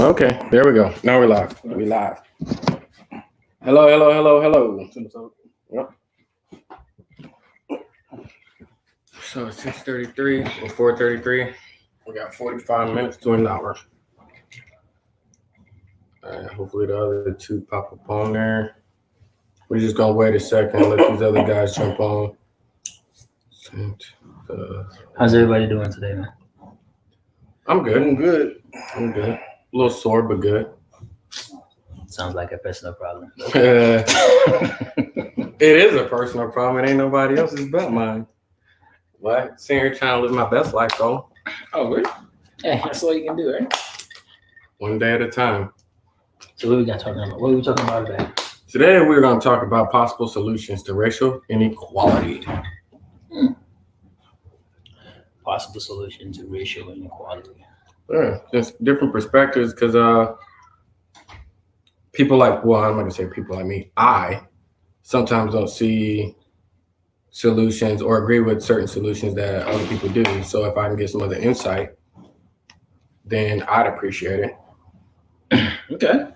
Okay, there we go. Now we're live. We live. Hello. Yep. So it's 6:33 or 4:33. We got 45 minutes to an hour. Hopefully the other two pop up on there. We're just gonna wait a second, let these other guys jump on. How's everybody doing today, man? I'm good. Doing good. I'm good. A little sore, but good. Sounds like a personal problem. It is a personal problem. It ain't nobody else's but mine. What? Sitting here trying to live my best life, though. Oh, really? Hey, that's all you can do, right? One day at a time. So what we got talking about? What are we talking about today? Today we're going to talk about possible solutions to racial inequality. Possible solution to racial inequality. Yeah, just different perspectives, because people like, well, I'm not gonna say people like me. I sometimes don't see solutions or agree with certain solutions that other people do. So if I can get some other insight, then I'd appreciate it. Okay.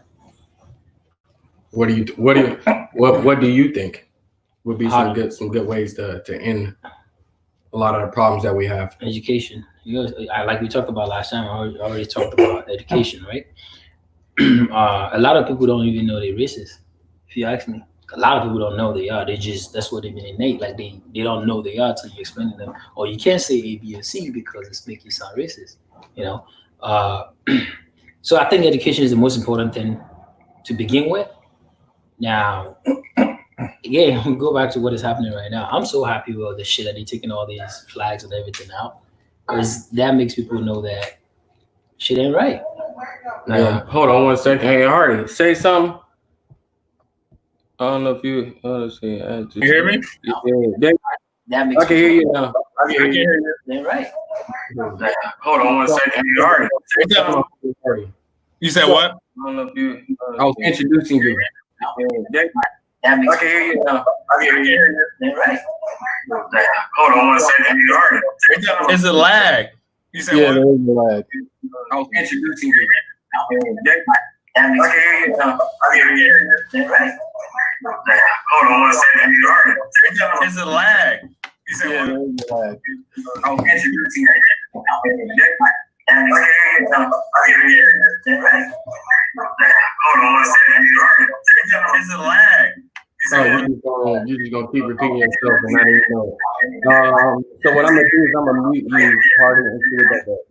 What do you think would be some good ways to end a lot of the problems that we have? Education. Like we talked about last time. I already talked about education, right? A lot of people don't even know they're racist. If you ask me, a lot of people don't know they are. That's what they've been innate. Like they don't know they are till you explain to them. Or you can't say A, B, or C because it's making you sound racist. So I think education is the most important thing to begin with. Now, again, we go back to what is happening right now. I'm so happy with the shit that they're taking all these flags and everything out, because that makes people know that shit ain't right. Hold on one second. Hey, Hardy, say something. I don't know if you. Let's see. You hear me? That makes I can hear you now. I can hear you. They're right. Hold on one second. Hey, Hardy, say something. Hardy. You said what? I don't know if you. I was introducing you. That makes I can hear you now. I can hear you. They're right. Hold on one second. Hey, Hardy. It's a lag. You said what? There is a lag. I was introducing you. That makes I can hear you now. I can hear you. They're right. Hold on one second. Hey, Hardy. It's a lag. You said There what? is a lag. I was introducing you. That makes I can hear you now. I can hear you. They're right. Hold on one second. Hey, Hardy. It's a lag. You just gonna keep repeating yourself and not even know it. So what I'm gonna do is I'm gonna mute you, Hardy, and see what that does.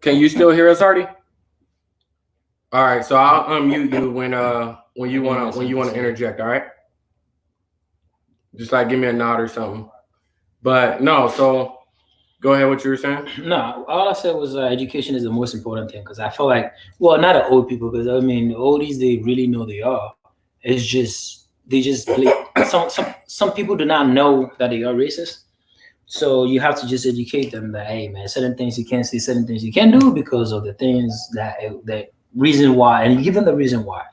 Can you still hear us, Hardy? All right, so I'll unmute you when you wanna interject. All right, just like give me a nod or something. But no, so go ahead. What you were saying? No, all I said was education is the most important thing, because I feel like, well, not the old people, because I mean, the oldies, they really know they are. It's just some people do not know that they are racist. So you have to just educate them that, hey man, certain things you can't say, certain things you can do because of the things that reason why, and you give them the reason why.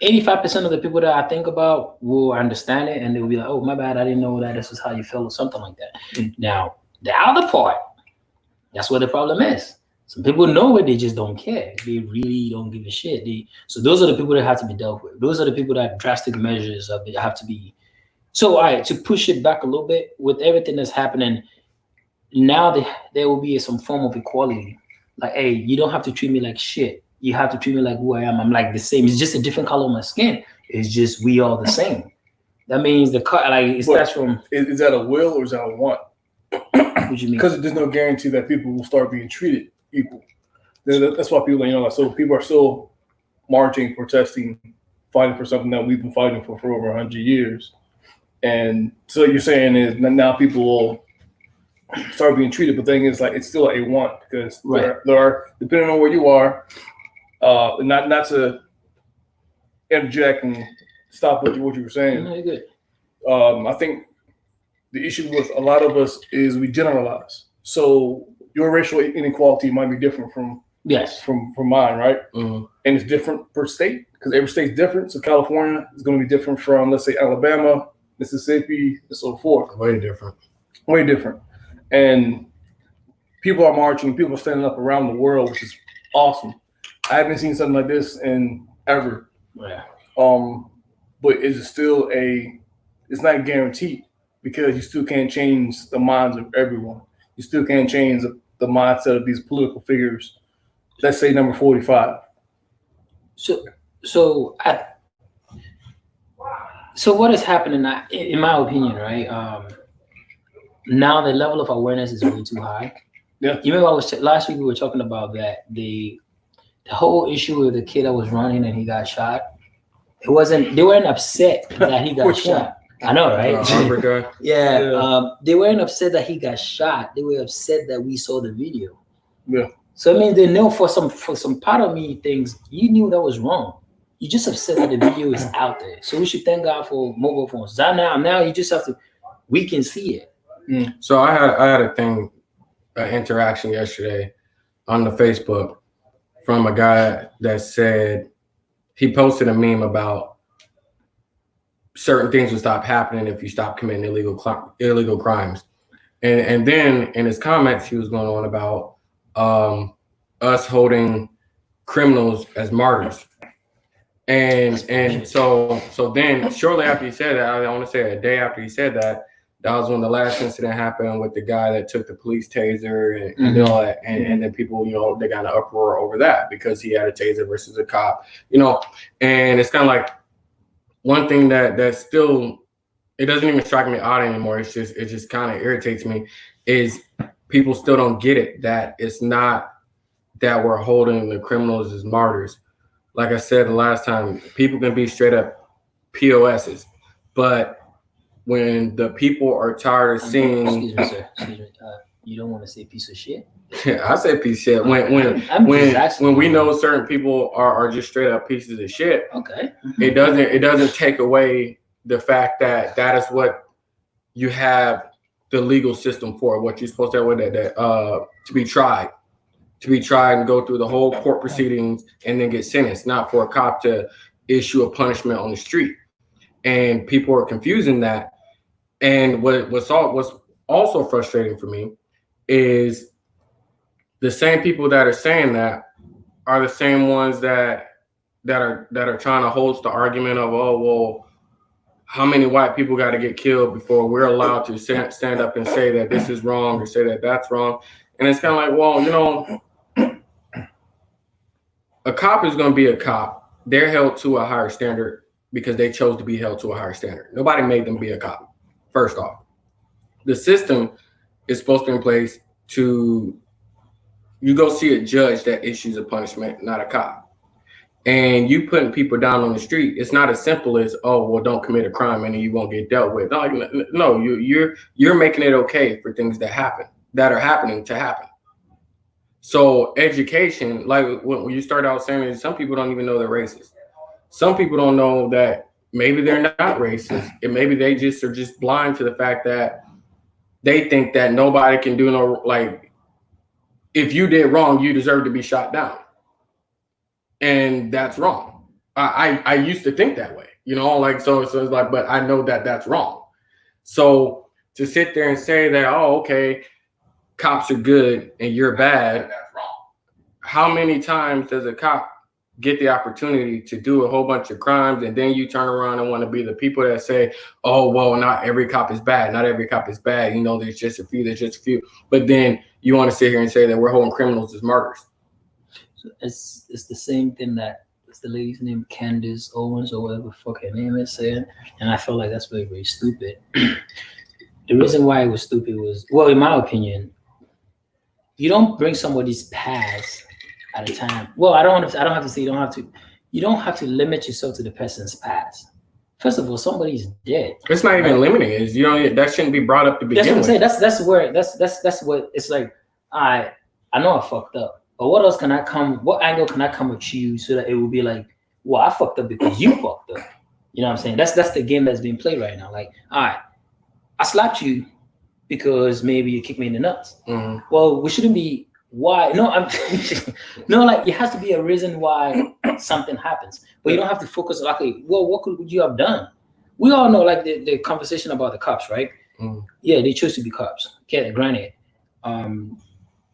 85% of the people that I think about will understand it, and they'll be like, oh, my bad, I didn't know that this is how you feel, or something like that. Mm-hmm. Now, the other part, that's where the problem is. Some people know it, they just don't care. They really don't give a shit. So those are the people that have to be dealt with. Those are the people that drastic measures have to be. So, all right, to push it back a little bit, with everything that's happening, now there will be some form of equality. Like, hey, you don't have to treat me like shit. You have to treat me like who I am. I'm like the same. It's just a different color of my skin. It's just we all the same. That means the cut, like, it starts from. Is that a will or is that a want? What do you mean? Because there's no guarantee that people will start being treated equal. That's why people, so people are still marching, protesting, fighting for something that we've been fighting for over 100 years. And so you're saying is now people will start being treated, but the thing is, like, it's still a want, because there are, depending on where you are, not to interject and stop what you were saying. No, you're good. I think the issue with a lot of us is we generalize. So your racial inequality might be different from mine, right? Mm-hmm. And it's different per state, because every state's different. So California is going to be different from, let's say, Alabama, Mississippi, and so forth. Way different. And people are marching, people are standing up around the world, which is awesome. I haven't seen something like this in ever. Yeah. But is it still it's not guaranteed because you still can't change the minds of everyone. You still can't change the mindset of these political figures. Let's say number 45. So what is happening now, in my opinion, right? Now the level of awareness is way too high. Yeah. You remember last week we were talking about that the whole issue with the kid that was running and he got shot. They weren't upset that he got shot. I know, right? Yeah. They weren't upset that he got shot. They were upset that we saw the video. Yeah. So I mean, they know for some part of me things you knew that was wrong. You just upset that the video is out there. So we should thank God for mobile phones. Now you just have to. We can see it. Mm. So I had an interaction yesterday on the Facebook from a guy that said he posted a meme about certain things will stop happening if you stop committing illegal crimes, and then in his comments he was going on about us holding criminals as martyrs, and so then shortly after he said that, I want to say a day after he said that, that was when the last incident happened with the guy that took the police taser and all that, and then people, they got an uproar over that because he had a taser versus a cop, and it's kind of like one thing that still, it doesn't even strike me odd anymore. It just kind of irritates me is people still don't get it, that it's not that we're holding the criminals as martyrs. Like I said the last time, people can be straight up POSs, but when the people are tired of seeing, excuse me, sir. Excuse me. You don't want to say piece of shit? I say piece of shit. When we know certain people are just straight up pieces of shit. Okay. It doesn't take away the fact that is what you have the legal system for. What you're supposed to have with that to be tried and go through the whole court proceedings and then get sentenced, not for a cop to issue a punishment on the street. And people are confusing that. And what's also frustrating for me is the same people that are saying that are the same ones that are trying to host the argument of, oh, well, how many white people got to get killed before we're allowed to stand up and say that this is wrong or say that that's wrong. And it's kind of like, well, a cop is going to be a cop. They're held to a higher standard because they chose to be held to a higher standard. Nobody made them be a cop. First off, the system is supposed to be in place to, you go see a judge that issues a punishment, not a cop. And you putting people down on the street, it's not as simple as, oh, well, don't commit a crime and then you won't get dealt with. No, you're making it okay for things that are happening to happen. So education, like when you start out saying is, some people don't even know they're racist. Some people don't know that maybe they're not racist, and maybe they just are just blind to the fact that they think that nobody can do no, like, if you did wrong, you deserve to be shot down. And that's wrong. I used to think that way, so it's like, but I know that that's wrong. So to sit there and say that, oh, okay, cops are good and you're bad, that's wrong. How many times does a cop get the opportunity to do a whole bunch of crimes, and then you turn around and want to be the people that say, oh, well, not every cop is bad. Not every cop is bad. There's just a few. But then you want to sit here and say that we're holding criminals as martyrs. So it's the same thing that the lady's name, Candace Owens or whatever the fuck her name is saying. And I felt like that's very, very stupid. The reason why it was stupid was, well, in my opinion, you don't bring somebody's past at a time. Well, I don't have to say you don't have to limit yourself to the person's past. First of all, somebody's dead. It's not even limiting. That shouldn't be brought up to begin with. That's what I'm saying. That's what it's like. I know I fucked up, but what angle can I come at you so that it will be like, well, I fucked up because you fucked up. You know what I'm saying? That's the game that's being played right now. Like, all right, I slapped you because maybe you kicked me in the nuts. Mm-hmm. Well, we shouldn't be. Why? No, like it has to be a reason why something happens. But you don't have to focus like, well, what would you have done? We all know, like the conversation about the cops, right? Mm. Yeah, they chose to be cops. Okay, granted.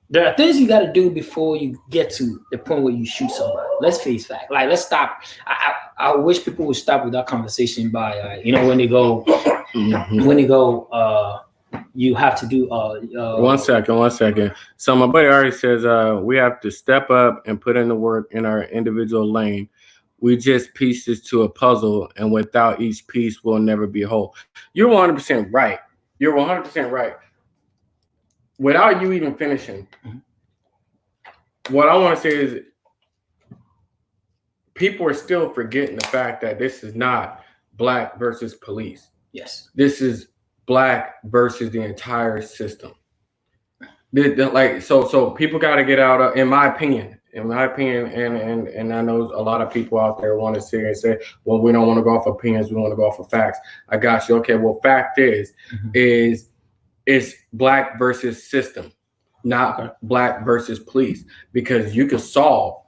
There are things you got to do before you get to the point where you shoot somebody. Let's face fact. Like, let's stop. I wish people would stop with that conversation by, when they go, you have to do. 1 second. So my buddy already says we have to step up and put in the work in our individual lane. We just piece this to a puzzle, and without each piece, we'll never be whole. You're 100% right. You're 100% right. Without you even finishing, what I want to say is people are still forgetting the fact that this is not black versus police. Yes. This is black versus the entire system. So people got to get out of, in my opinion, and I know a lot of people out there want to sit here and say, well, we don't want to go off opinions, we want to go off of facts. I got you. Okay, well, fact is it's black versus system, not black versus police, because you can solve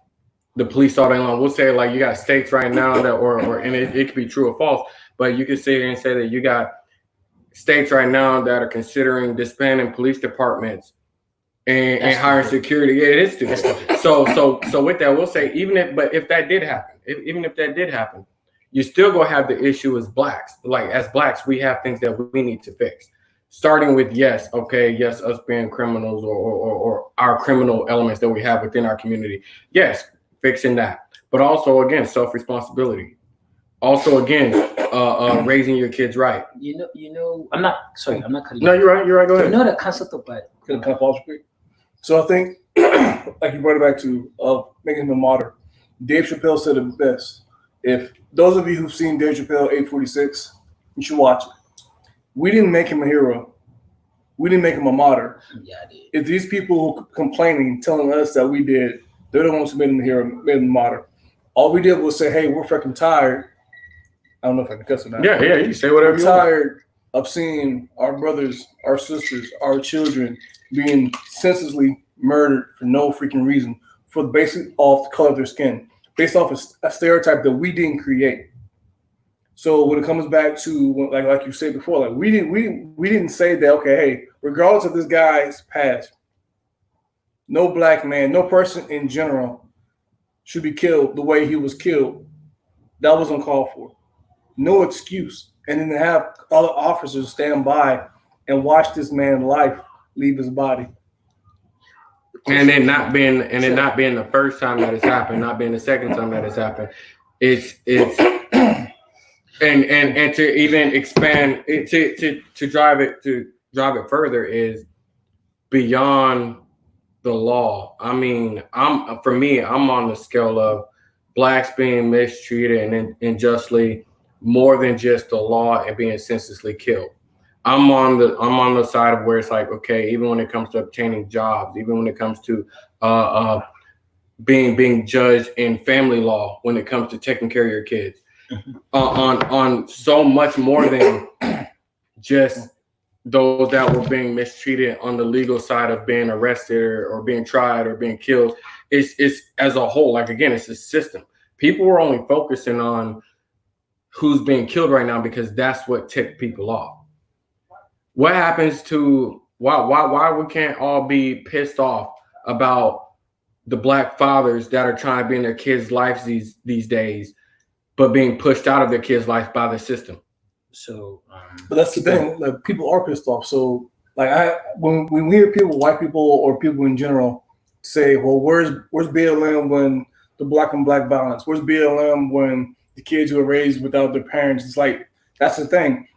the police all day long. We'll say, like, you got states right now that, and it could be true or false, but you can sit here and say that you got states right now that are considering disbanding police departments and hiring security. Yeah, it is stupid. So with that, we'll say if that did happen, you still gonna have the issue as blacks. Like, as blacks, we have things that we need to fix. Starting with yes, us being criminals or our criminal elements that we have within our community. Yes, fixing that. But also, again, self-responsibility. Also, again, raising your kids right. I'm not cutting you. No, you're right. Go ahead. You know the concept of like. Can I pause quick? So I think, like you brought it back to making him a martyr. Dave Chappelle said it best. If those of you who've seen Dave Chappelle 846, you should watch it. We didn't make him a hero. We didn't make him a martyr. Yeah, I did. If these people complaining, telling us that we did, they're the ones who made him a hero, made him a martyr. All we did was say, hey, we're fucking tired. I don't know if I can cuss or not. Yeah, you can say whatever you want. We're tired of seeing our brothers, our sisters, our children being senselessly murdered for no freaking reason, for the basic off the color of their skin, based off a stereotype that we didn't create. So when it comes back to like you said before, like we didn't say that, okay, hey, regardless of this guy's past, no black man, no person in general should be killed the way he was killed. That was uncalled for. No excuse. And then to have other officers stand by and watch this man's life leave his body. And it not being the first time that it's happened, not being the second time that it's happened. It's and to even expand it, to drive it further is beyond the law. I mean, I'm on the scale of blacks being mistreated and unjustly more than just the law and being senselessly killed. I'm on the side of where it's like, okay, even when it comes to obtaining jobs, even when it comes to being judged in family law, when it comes to taking care of your kids, on so much more than just those that were being mistreated on the legal side of being arrested or being tried or being killed. It's as a whole, like, again, it's a system. People were only focusing on who's being killed right now because that's what ticked people off. What happens to why we can't all be pissed off about the black fathers that are trying to be in their kids' lives these days, but being pushed out of their kids' life by the system? So, but that's the thing. Like, people are pissed off. So, like, when we hear people, white people or people in general, say, "Well, where's BLM when the black on black violence? Where's BLM when the kids who are raised without their parents?" It's like, that's the thing.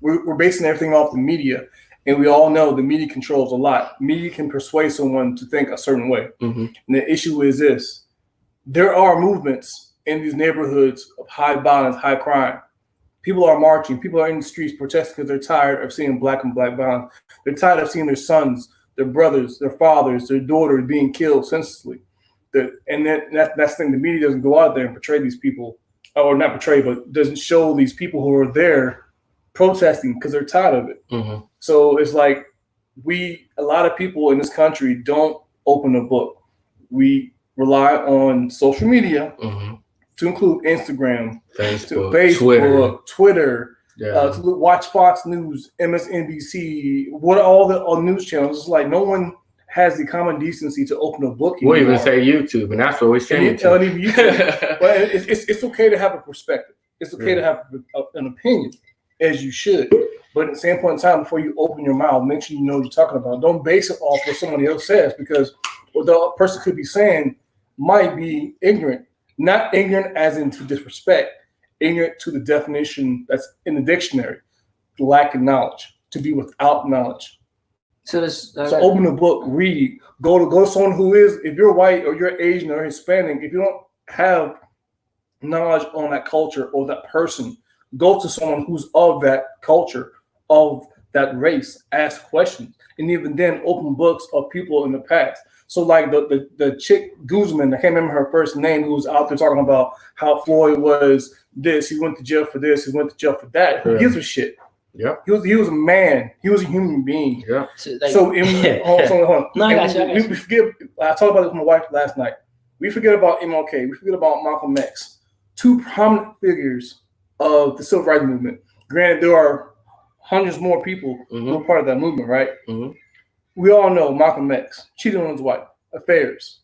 We're basing everything off the media, and we all know the media controls a lot. Media can persuade someone to think a certain way. Mm-hmm. And the issue is this: there are movements in these neighborhoods of high violence, high crime. People are marching. People are in the streets protesting because they're tired of seeing black on black violence. They're tired of seeing their sons, their brothers, their fathers, their daughters being killed senselessly. That's the thing. The media doesn't go out there and portray these people, or not portray, but doesn't show these people who are there protesting because they're tired of it. Mm-hmm. So it's like a lot of people in this country don't open a book. We rely on social media, mm-hmm. to include Instagram, Facebook, Twitter, to watch Fox News, MSNBC, all news channels. It's like no one has the common decency to open a book. We'll even say YouTube, and that's what we stream it to. But it's okay to have a perspective. It's okay to have an opinion, as you should. But at the same point in time, before you open your mouth, make sure you know what you're talking about. Don't base it off what somebody else says, because what the person could be saying might be ignorant. Not ignorant as in to disrespect, ignorant to the definition that's in the dictionary, lack of knowledge, to be without knowledge. So open the book, read, go to someone who is, if you're white or you're Asian or Hispanic, if you don't have knowledge on that culture or that person, go to someone who's of that culture, of that race, ask questions, and even then open books of people in the past. So like the chick Guzman, I can't remember her first name, who was out there talking about how Floyd was this, he went to jail for this, he went to jail for that. Who gives a shit? Yeah, he was a man. He was a human being. Yeah. So hold on. No, I got you. We forget. I talked about it with my wife last night. We forget about MLK. We forget about Malcolm X. Two prominent figures of the civil rights movement. Granted, there are hundreds more people who are part of that movement, right? Mm-hmm. We all know Malcolm X cheated on his wife, affairs.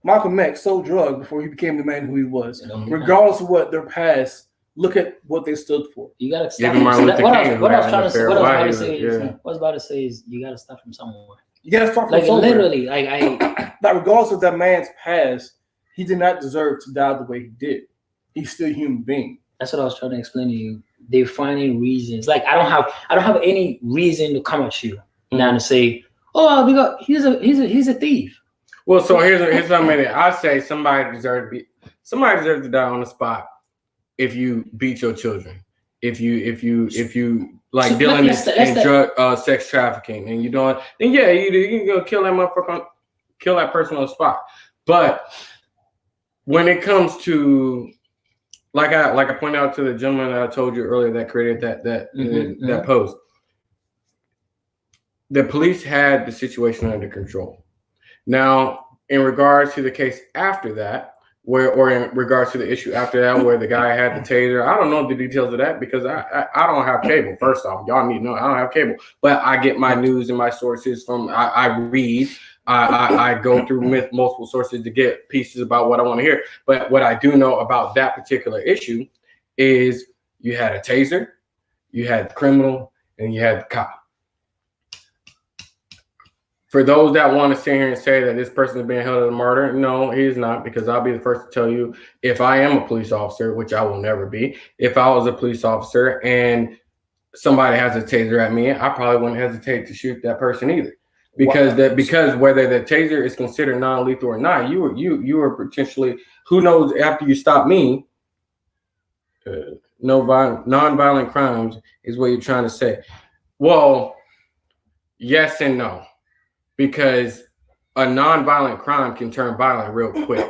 Malcolm X sold drugs before he became the man who he was. Regardless of what their past. Look at what they stood for. You gotta stop. What I was about to say is you gotta start from somewhere. You gotta start from somewhere. Literally, like regardless of that man's past, he did not deserve to die the way he did. He's still a human being. That's what I was trying to explain to you. They're finding reasons. Like I don't have any reason to come at you now to say, oh, because he's a thief. Well, so here's something. I say somebody deserves to die on the spot. If you beat your children, if you like dealing in drug sex trafficking and you don't, then yeah, you can go kill that motherfucker, kill that person on the spot. But when it comes to like I pointed out to the gentleman that I told you earlier that created that post, the police had the situation under control. Now, in regards to the case after that. Or in regards to the issue after that, where the guy had the taser, I don't know the details of that because I don't have cable. First off, y'all need to know I don't have cable, but I get my news and my sources from I read, I go through multiple sources to get pieces about what I want to hear. But what I do know about that particular issue is you had a taser, you had the criminal, and you had the cop. For those that want to sit here and say that this person is being held as a martyr, no, he is not, because I'll be the first to tell you, if I am a police officer, which I will never be, if I was a police officer and somebody has a taser at me, I probably wouldn't hesitate to shoot that person either. Because because whether the taser is considered non-lethal or not, you are potentially, who knows, after you stop me, non-violent crimes is what you're trying to say. Well, yes and no. Because a non-violent crime can turn violent real quick.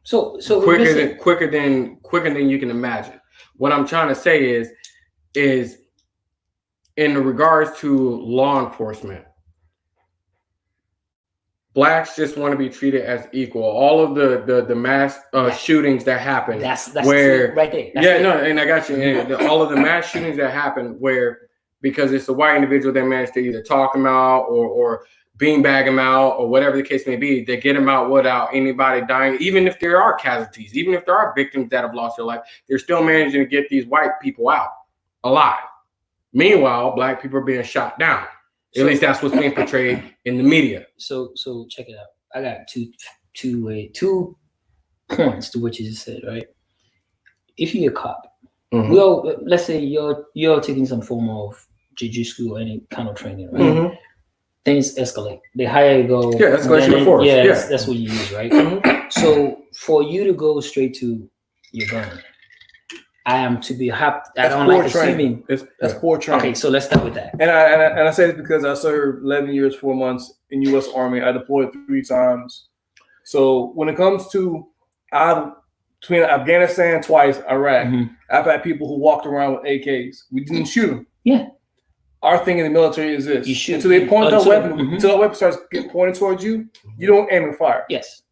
So quicker than you can imagine. What I'm trying to say is in regards to law enforcement, blacks just want to be treated as equal. All of the mass shootings that happen, that's where right there. And I got you. And all of the mass shootings that happen where because it's a white individual that managed to either talk him out or beanbag him out or whatever the case may be, they get him out without anybody dying. Even if there are casualties, even if there are victims that have lost their life, they're still managing to get these white people out alive. Meanwhile, black people are being shot down. At least that's what's being portrayed in the media. So check it out. I got two points to what you just said, right? If you're a cop, let's say you're taking some form of jiu-jitsu or any kind of training, right? Mm-hmm. Things escalate. The higher you go, escalation of force. Yeah, that's what you use, right? Mm-hmm. So for you to go straight to your gun, I am to be happy. I don't like assuming. That's poor training. Okay, so let's start with that. And I say this because I served 11 years, 4 months in U.S. Army. I deployed 3 times. So when it comes to between Afghanistan twice, Iraq, I've had people who walked around with AKs. We didn't shoot them. Yeah. Our thing in the military is this: you shoot until they point their weapon, until that weapon starts getting pointed towards you. You don't aim and fire. Yes.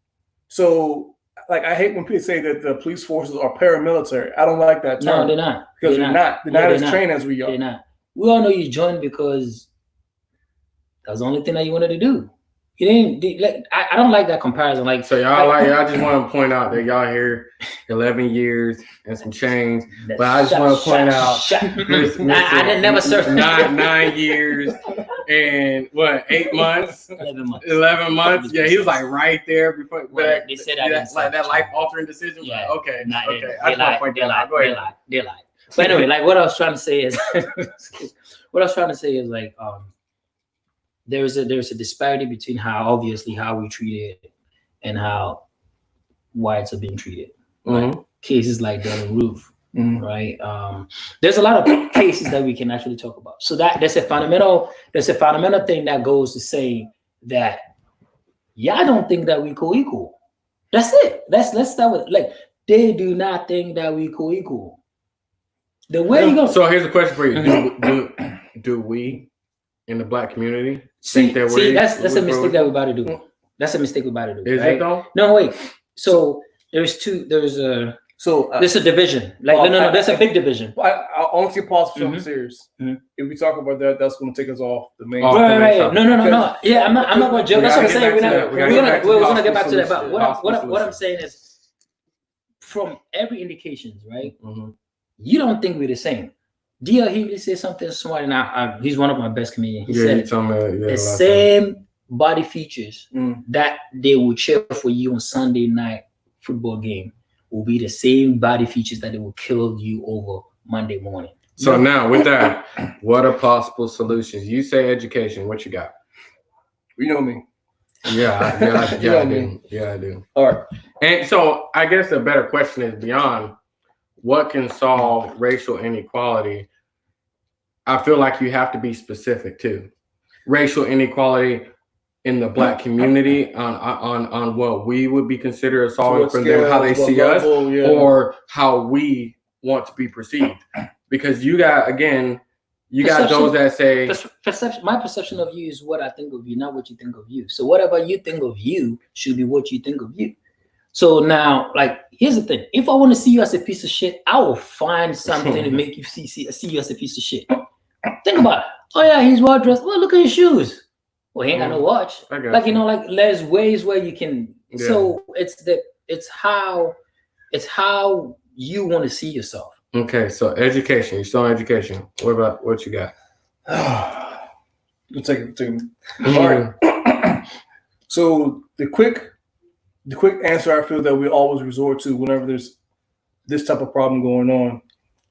So, like, I hate when people say that the police forces are paramilitary. I don't like that term. No, they're not. Because they're not. They're not as trained as we are. They're not. We all know you joined because that was the only thing that you wanted to do. You didn't like. I don't like that comparison. Like, so y'all just want to point out that y'all here 11 years and some change. But I just want to point out, I didn't never serve 9 years and what 8 months, 11 months. 11 months. Yeah, he was like right there before. Well, they said like that life altering decision. Yeah. Okay. Nah, Okay. They lied. They lied. But anyway, like what I was trying to say is, like there's a disparity between how we treated and how whites are being treated. Mm-hmm. Right? Cases like Dylan Roof, right? There's a lot of cases that we can actually talk about. So there's a fundamental thing that goes to say that I don't think that we equal. That's it. Let's start with like they do not think that we equal. The way you go. So here's a question for you: Do we in the Black community think that we're that's a mistake that we're about to do. That's a mistake we're about to do. Is right? it though? No, wait. So there's a division. Like no, there's a big division. I honestly pause for something serious. If we talk about that, that's going to take us off the main. Right. No. Yeah, I'm not going to joke. That's what I'm saying. We're gonna get back to that. But what I'm saying is, from every indications, right? Mm-hmm. You don't think we're the same. D.L. Hughley said something smart, and he's one of my best comedians. He said the same body features that they will cheer for you on Sunday night football game will be the same body features that they will kill you over Monday morning. So now with that, what are possible solutions? You say education. What you got? You know me. Yeah, I do. All right. And so I guess a better question is beyond what can solve racial inequality. I feel like you have to be specific too. Racial inequality in the Black community on what we would be considered solving for them, how they see us, or how we want to be perceived. Because you got those that say perception. My perception of you is what I think of you, not what you think of you. So whatever you think of you should be what you think of you. So now, like, here's the thing: if I want to see you as a piece of shit, I will find something to make you see you as a piece of shit. Think about it. Oh yeah, he's well dressed. Well, look at his shoes. Well, he ain't got no watch. Like there's ways where you can. Yeah. So it's how you want to see yourself. Okay, so education. You're still in education. What you got? We'll take it to me. All right. So the quick answer I feel that we always resort to whenever there's this type of problem going on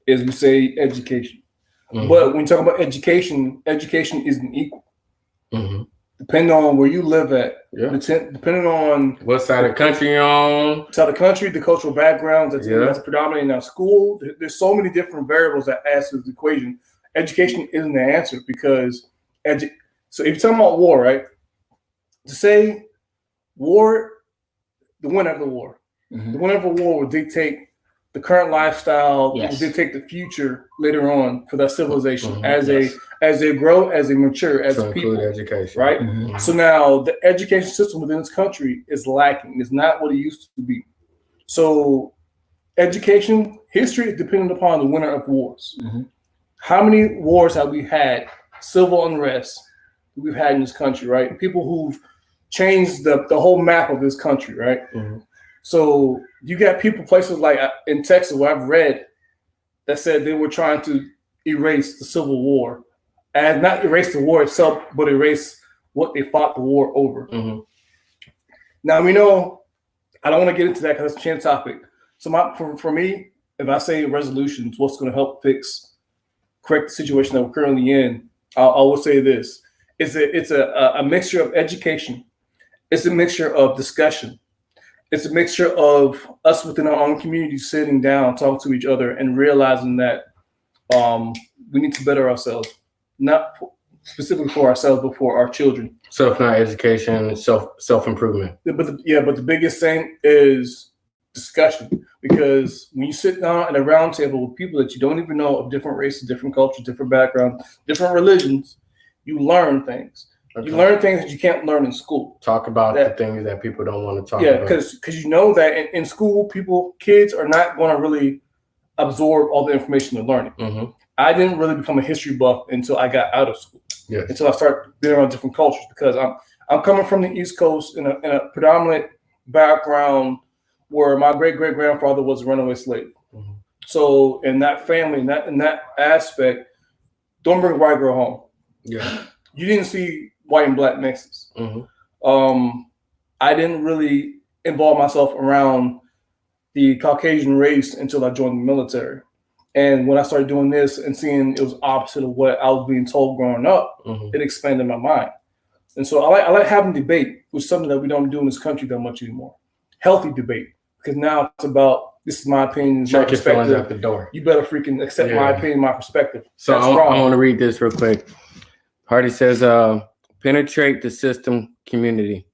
is we say education. Mm-hmm. But when you talk about education isn't equal. Mm-hmm. Depending on where you live at, depending on what side of the country you're on, the cultural backgrounds that's predominant in our school. There's so many different variables that add to the equation. Education isn't the answer because so if you're talking about war, right? To say war, the winner of the war, the winner of a war will dictate the current lifestyle, will dictate the future later on for that civilization as they grow, as they mature, as a people. Education. Right? Mm-hmm. So now the education system within this country is lacking. It's not what it used to be. So education, history is dependent upon the winner of wars. Mm-hmm. How many wars have we had, civil unrest we've had in this country, right? People who've changed the whole map of this country, right? Mm-hmm. So you got places like in Texas where I've read that said they were trying to erase the Civil War, and not erase the war itself, but erase what they fought the war over. Mm-hmm. Now we know I don't want to get into that because it's a chance topic. So for me, if I say resolutions, what's going to help correct the situation that we're currently in, I will say this: it's a mixture of education, it's a mixture of discussion. It's a mixture of us within our own community sitting down, talking to each other, and realizing that we need to better ourselves, not specifically for ourselves, but for our children. So if not education, self-improvement. But the biggest thing is discussion, because when you sit down at a round table with people that you don't even know, of different races, different cultures, different backgrounds, different religions, you learn things. Okay. You learn things that you can't learn in school. Talk about the things that people don't want to talk about. Yeah, because you know that in school, kids are not going to really absorb all the information they're learning. Mm-hmm. I didn't really become a history buff until I got out of school. Yes. Until I started being around different cultures, because I'm coming from the East Coast in a predominant background where my great-great-grandfather was a runaway slave. Mm-hmm. So in that family, in that aspect, don't bring a white girl home. Yeah. You didn't see white and black mixes. Mm-hmm. I didn't really involve myself around the Caucasian race until I joined the military. And when I started doing this and seeing it was opposite of what I was being told growing up, it expanded my mind. And so I like having debate, which is something that we don't do in this country that much anymore. Healthy debate, because now it's about, this is my opinion, check your feelings out the door. You better freaking accept my opinion, my perspective. So I want to read this real quick. Hardy says, penetrate the system, community.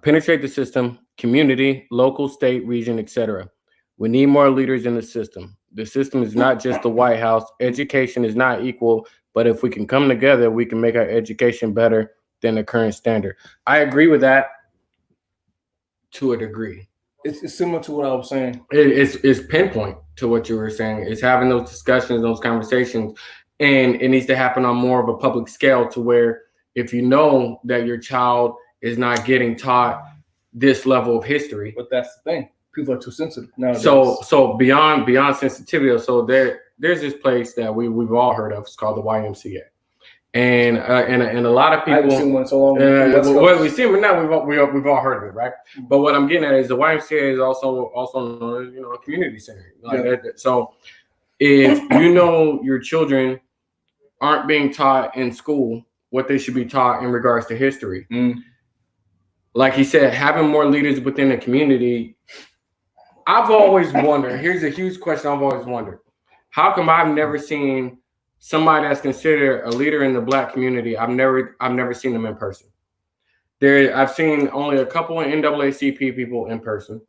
Penetrate the system, community, local, state, region, etc. We need more leaders in the system. The system is not just the White House. Education is not equal, but if we can come together, we can make our education better than the current standard. I agree with that to a degree. It's similar to what I was saying. It's pinpoint to what you were saying. It's having those discussions, those conversations, and it needs to happen on more of a public scale to where if you know that your child is not getting taught this level of history. But that's the thing. People are too sensitive nowadays. So beyond sensitivity, so there's this place that we've all heard of. It's called the YMCA, and a lot of people. I haven't seen one so long. Well, we've seen it now. We've all heard of it, right? But what I'm getting at is the YMCA is also known as, a community center. So if you know your children aren't being taught in school what they should be taught in regards to history, like he said, having more leaders within the community. I've always wondered, here's a huge question I've always wondered. How come I've never seen somebody that's considered a leader in the Black community? I've never seen them in person. I've seen only a couple of NAACP people in person.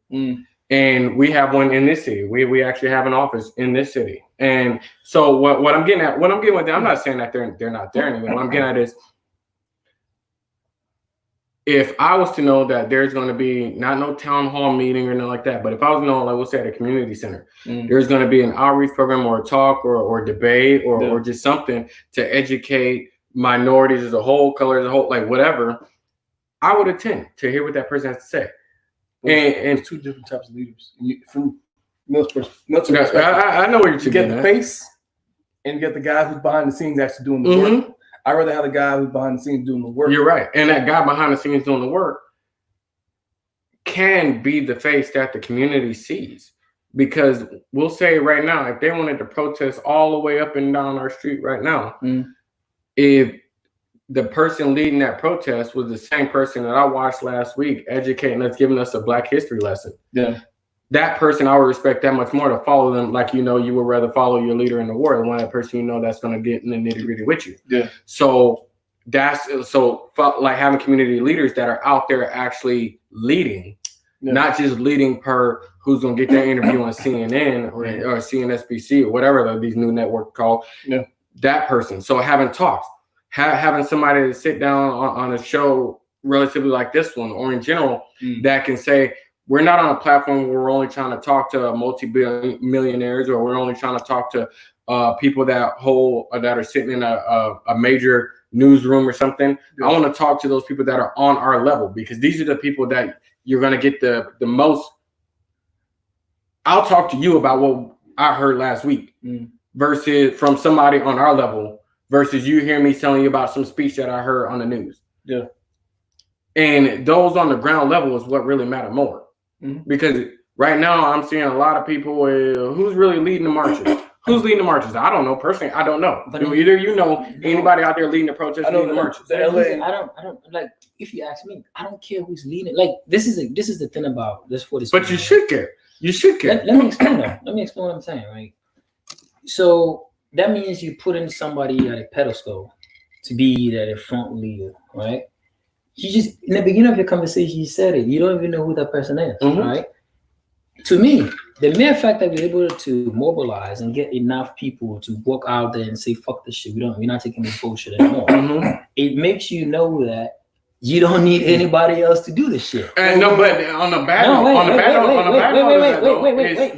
And we have one in this city. We actually have an office in this city. And so what I'm getting with them, I'm not saying that they're not there anymore. What I'm getting at is, if I was to know that there's going to be not no town hall meeting or nothing like that, but if I was to know, like we'll say at a community center, there's going to be an outreach program or a talk or debate or just something to educate minorities as a whole, color as a whole, like whatever, I would attend to hear what that person has to say. And two different types of leaders. From military perspective, I know what you're getting. You get the face and you get the guy who's behind the scenes actually doing the work. I'd rather have the guy who's behind the scenes doing the work. You're right. And that guy behind the scenes doing the work can be the face that the community sees. Because we'll say right now, if they wanted to protest all the way up and down our street right now, if the person leading that protest was the same person that I watched last week, educating us, giving us a Black history lesson, that person I would respect that much more to follow them. Like, you would rather follow your leader in the war than one that person that's going to get in the nitty gritty with you. So like having community leaders that are out there actually leading, not just leading per who's going to get their interview on CNN or CNSBC or whatever these new networks called. That person. So having talks, having somebody to sit down on a show relatively like this one, or in general, that can say, we're not on a platform where we're only trying to talk to multi-billion millionaires, or we're only trying to talk to people that are sitting in a major newsroom or something. I want to talk to those people that are on our level, because these are the people that you're going to get the most. I'll talk to you about what I heard last week versus from somebody on our level versus you hear me telling you about some speech that I heard on the news. And those on the ground level is what really matter more. Because right now I'm seeing a lot of people who's really leading the marches. Who's leading the marches? I don't know. Personally, I don't know. But either anybody out there leading the protests, leading the marches. I don't like. If you ask me, I don't care who's leading. Like this is the thing about this. But you should care. You should care. Let me explain that. Let me explain what I'm saying. Right. So that means you put in somebody at a pedestal to be the front leader, right? You just in the beginning of your conversation, you said it. You don't even know who that person is, right? To me, the mere fact that we're able to mobilize and get enough people to walk out there and say, "Fuck this shit," we're not taking this bullshit anymore. It makes you know that you don't need anybody else to do this shit. And but on the back end,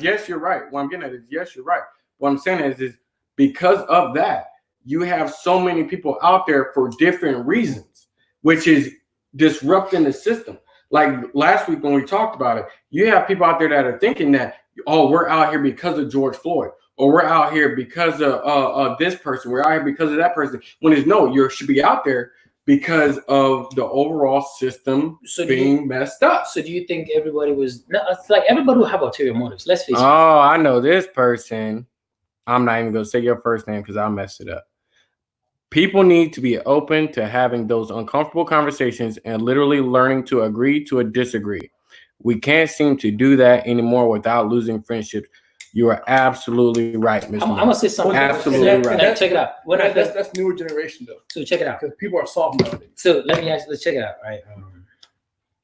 yes, you're right. What I'm getting at is yes, you're right. What I'm saying is because of that, you have so many people out there for different reasons which is disrupting the system. Like last week when we talked about it, you have people out there that are thinking that, oh, we're out here because of George Floyd, or we're out here because of this person, we're out here because of that person. When it's no, you should be out there because of the overall system being messed up. So do you think everybody was? No, it's like everybody will have ulterior motives. Let's face it. Oh, I know this person. I'm not even gonna say your first name because I'll mess it up. People need to be open to having those uncomfortable conversations and literally learning to agree to a disagree. We can't seem to do that anymore without losing friendships. You are absolutely right, Mr. I'm gonna say something. Absolutely right. Check it out. That's newer generation though. So check it out. Because people are soft nowadays. So let's check it out. Right.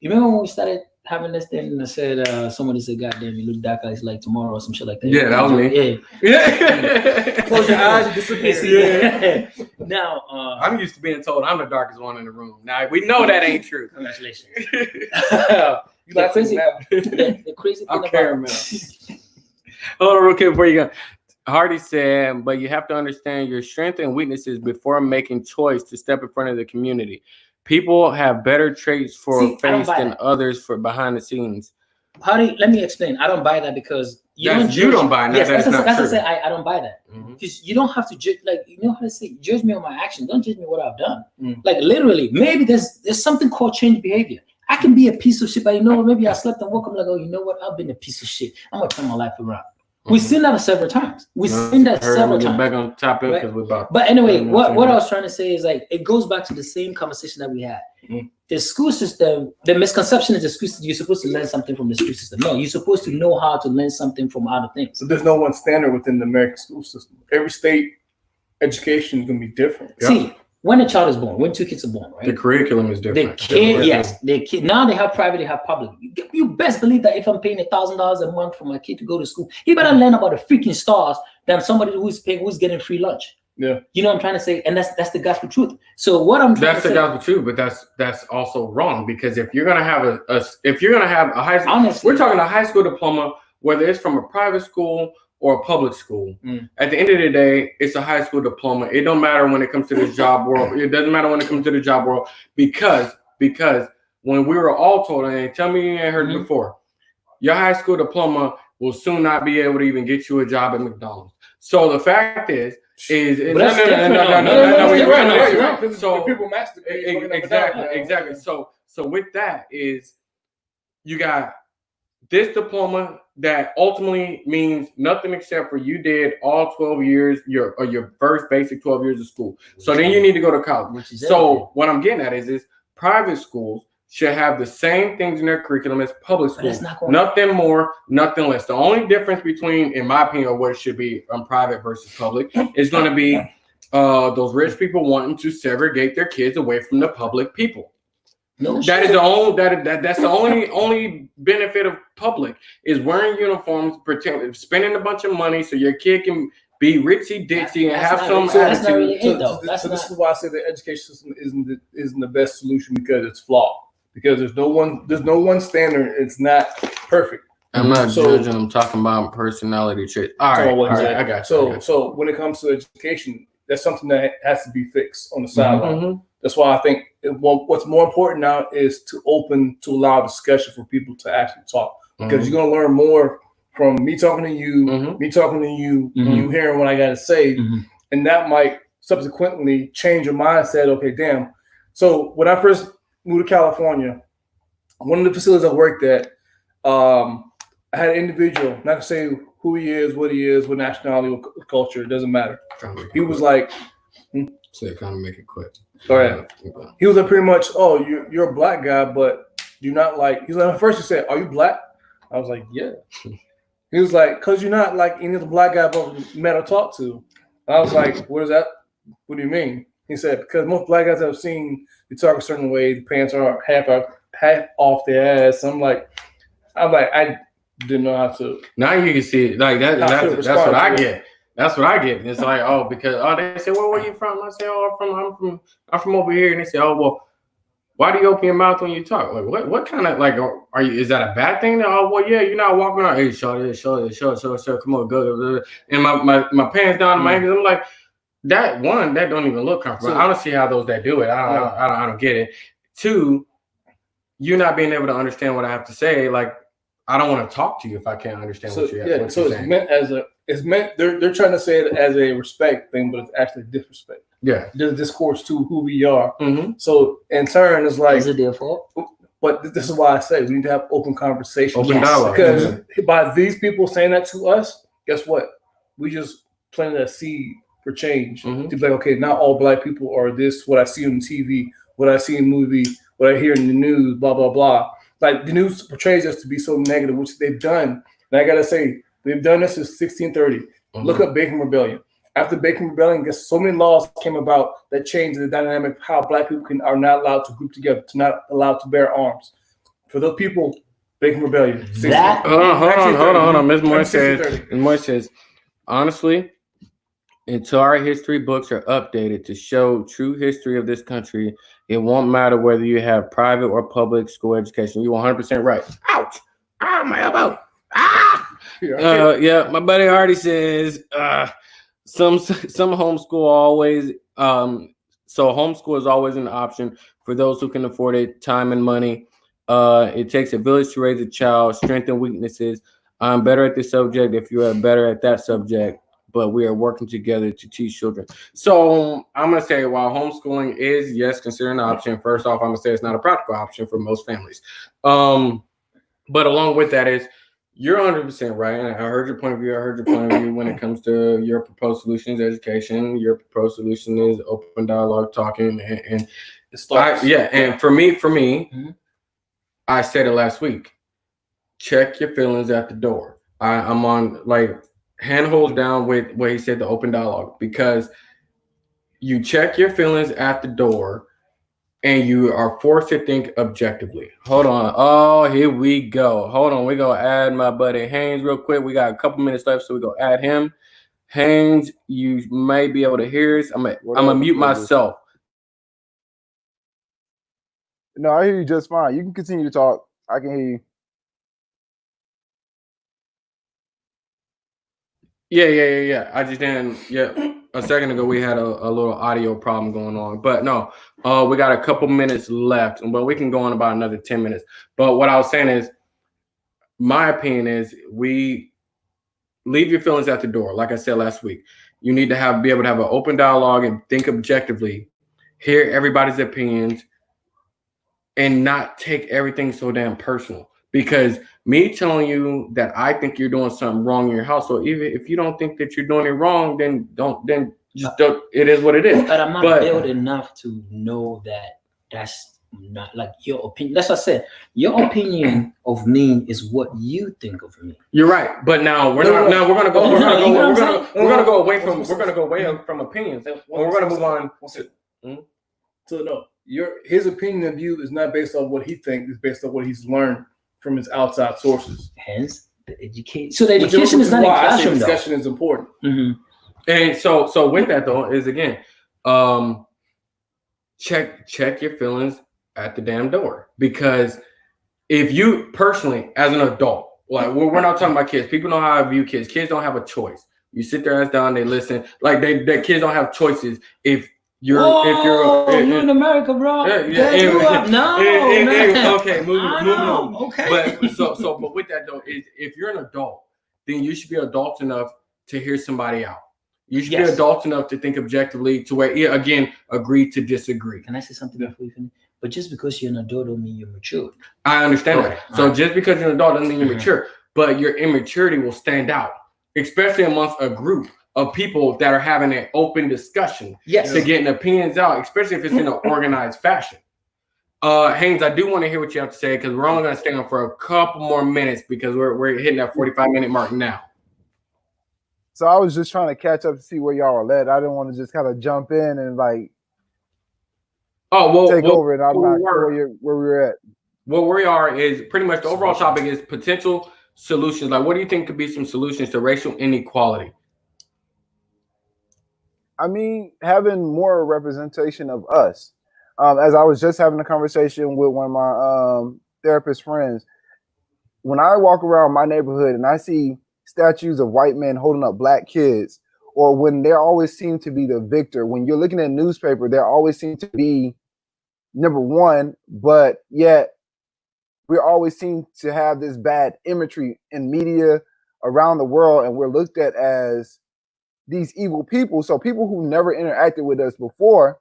You remember when we started having this thing and I said somebody said, "Goddamn, you look dark as like tomorrow" or some shit like that. Yeah, that was me. Yeah. Close your eyes and disappear. Yeah. Now I'm used to being told I'm the darkest one in the room. Now we know that ain't true. Congratulations. You like the crazy thing I'm about caramel. Hold on real quick before you go. Hardy said, but you have to understand your strengths and weaknesses before making choice to step in front of the community. People have better traits for a face than others for behind the scenes. Let me explain. I don't buy that because you don't buy that. Yes, that's not true. That's what I don't buy that. Because you don't have to judge, like, you know how to say, judge me on my actions. Don't judge me what I've done. Like literally, maybe there's something called change behavior. I can be a piece of shit, but you know what? Maybe I slept and woke up like, oh, you know what? I've been a piece of shit. I'm gonna turn my life around. We've seen that several times. We've seen that several times. Back on topic because we're about. But anyway, what I was trying to say is like it goes back to the same conversation that we had. The school system, the misconception is the school system, you're supposed to learn something from the school system. No, you're supposed to know how to learn something from other things. So there's no one standard within the American school system. Every state education is gonna be different. See, when a child is born, when two kids are born, right? The curriculum is different. The kid. Now they have private, they have public. You best believe that if I'm paying $1,000 a month for my kid to go to school, he better learn about the freaking stars than somebody who's getting free lunch. Yeah, you know what I'm trying to say, and that's the gospel truth. So what I'm trying to say, that's the gospel truth, but that's also wrong because if you're gonna have a high school, honestly, we're talking a high school diploma, whether it's from a private school or a public school. At the end of the day, it's a high school diploma. It don't matter when it comes to the job world. It doesn't matter when it comes to the job world because when we were all told, and tell me you ain't heard it before, your high school diploma will soon not be able to even get you a job at McDonald's. So the fact is no. Right. So people master exactly. So with that is you got this diploma that ultimately means nothing except for you did all 12 years, your first basic 12 years of school. So then you need to go to college. So what I'm getting at is private schools should have the same things in their curriculum as public schools. Nothing more, nothing less. The only difference between, in my opinion, what it should be private versus public is going to be those rich people wanting to segregate their kids away from the public people. That's the only benefit of public is wearing uniforms, spending a bunch of money so your kid can be ritzy ditzy and have some attitude. So this is why I say the education system isn't the best solution because it's flawed. Because there's no one standard. It's not perfect. I'm not judging. I'm talking about personality traits. All right, I got you. So when it comes to education, that's something that has to be fixed on the sideline. That's why I think what's more important now is to allow discussion for people to actually talk. Because you're gonna learn more from me talking to you, you hearing what I gotta say, and that might subsequently change your mindset. Okay, damn. So when I first moved to California, one of the facilities I worked at, I had an individual, not to say who he is, what nationality, what culture, it doesn't matter. He was like, so kind of make it quick. Go ahead. He was like pretty much, oh, you're a black guy, but you're not like, he's like, first he said, are you black? I was like, yeah. He was like, because you're not like any of the black guys I've met or talked to. I was like, what is that? What do you mean? He said, because most black guys I've seen, they talk a certain way, the pants are half off their ass. I'm like, I didn't know how to. Now you can see it. Like that's what I get. That's what I get. It's like, oh, because they say, well, where you from? I say, oh, I'm from over here. And they say, oh, well, why do you open your mouth when you talk? Like, what kind of like are you? Is that a bad thing? Oh, well, yeah, you're not walking around. Hey, show it. Come on, go. And my pants down to my ankles. I'm like, that don't even look comfortable. I don't see how those that do it. I don't get it. Two, you not being able to understand what I have to say. Like, I don't want to talk to you if I can't understand what you're saying. So it's meant they're trying to say it as a respect thing, but it's actually disrespect. Yeah. There's discourse to who we are. Mm-hmm. So in turn, it's like, is it their fault? But this is why I say we need to have open conversation. Open dialogue. Because by these people saying that to us, guess what? We just planted a seed for change. Mm-hmm. To be like, okay, not all black people are this, what I see on TV, what I see in movie, what I hear in the news, blah, blah, blah. Like the news portrays us to be so negative, which they've done. And I got to say, they've done this since 1630. Mm-hmm. Look up Bacon Rebellion. After Bacon Rebellion, guess so many laws came about that changed the dynamic of how black people are not allowed to group together, to not allowed to bear arms. For those people, Bacon Rebellion. Hold on. Ms. Moore says, honestly, until our history books are updated to show true history of this country, it won't matter whether you have private or public school education. You're 100% right. Ouch! Ah, my elbow! Ah! Yeah, my buddy Hardy says, some homeschool always. So homeschool is always an option for those who can afford it, time and money. It takes a village to raise a child, strengths and weaknesses. I'm better at this subject if you are better at that subject, but we are working together to teach children. So I'm going to say while homeschooling is, yes, considered an option, first off, I'm going to say it's not a practical option for most families. But along with that is, you're 100% right. And I heard your point of view. When it comes to your proposed solution is education. Your proposed solution is open dialogue, talking, and it starts. And for me, mm-hmm. I said it last week. Check your feelings at the door. I'm on like handholds down with what he said, the open dialogue, because you check your feelings at the door and you are forced to think objectively. Hold on. Oh, here we go. Hold on. We're going to add my buddy Haynes real quick. We got a couple minutes left, so we're going to add him. Haynes, you may be able to hear us. I'm going to mute myself. No, I hear you just fine. You can continue to talk. I can hear you. Yeah. I just didn't. Yeah, a second ago we had a little audio problem going on, but no, we got a couple minutes left, but we can go on about another 10 minutes. But what I was saying is, my opinion is, we leave your feelings at the door. Like I said last week, you need to be able to have an open dialogue and think objectively, hear everybody's opinions, and not take everything so damn personal. Because me telling you that I think you're doing something wrong in your household, even if you don't think that you're doing it wrong, then don't. It is what it is. But I'm not built enough to know that that's not like your opinion. That's what I said. Your opinion of me is what you think of me. You're right. But now we're gonna go away from opinions, and we're gonna move on. So no, his opinion of you is not based on what he thinks. It's based on what he's learned from his outside sources. Hence, the education. So the education is not in classroom. Discussion is important. Mm-hmm. And so with that though is again, check your feelings at the damn door. Because if you personally, as an adult, like we're not talking about kids. People know how I view kids. Kids don't have a choice. You sit their ass down, they listen. Like they kids don't have choices. If you're in America, bro. Okay, moving on. Okay. But with that though, is if you're an adult, then you should be adult enough to hear somebody out. You should be adult enough to think objectively, to where again, agree to disagree. Can I say something before you finish? But just because you're an adult don't mean you're mature. I understand that. So just because you're an adult doesn't mean you're mature, but your immaturity will stand out, especially amongst a group of people that are having an open discussion to getting opinions out, especially if it's in an organized fashion. Haynes, I do want to hear what you have to say, because we're only going to stay on for a couple more minutes because we're hitting that 45-minute mark now. So I was just trying to catch up to see where y'all are at. I didn't want to just kind of jump in and like take over, and I'm not sure where we're at. Where we are is pretty much the overall topic is potential solutions. Like, what do you think could be some solutions to racial inequality? I mean, having more representation of us. As I was just having a conversation with one of my therapist friends, when I walk around my neighborhood and I see statues of white men holding up black kids, or when there always seem to be the victor, when you're looking at a newspaper, there always seem to be number one, but yet we always seem to have this bad imagery in media around the world, and we're looked at as these evil people. So people who never interacted with us before,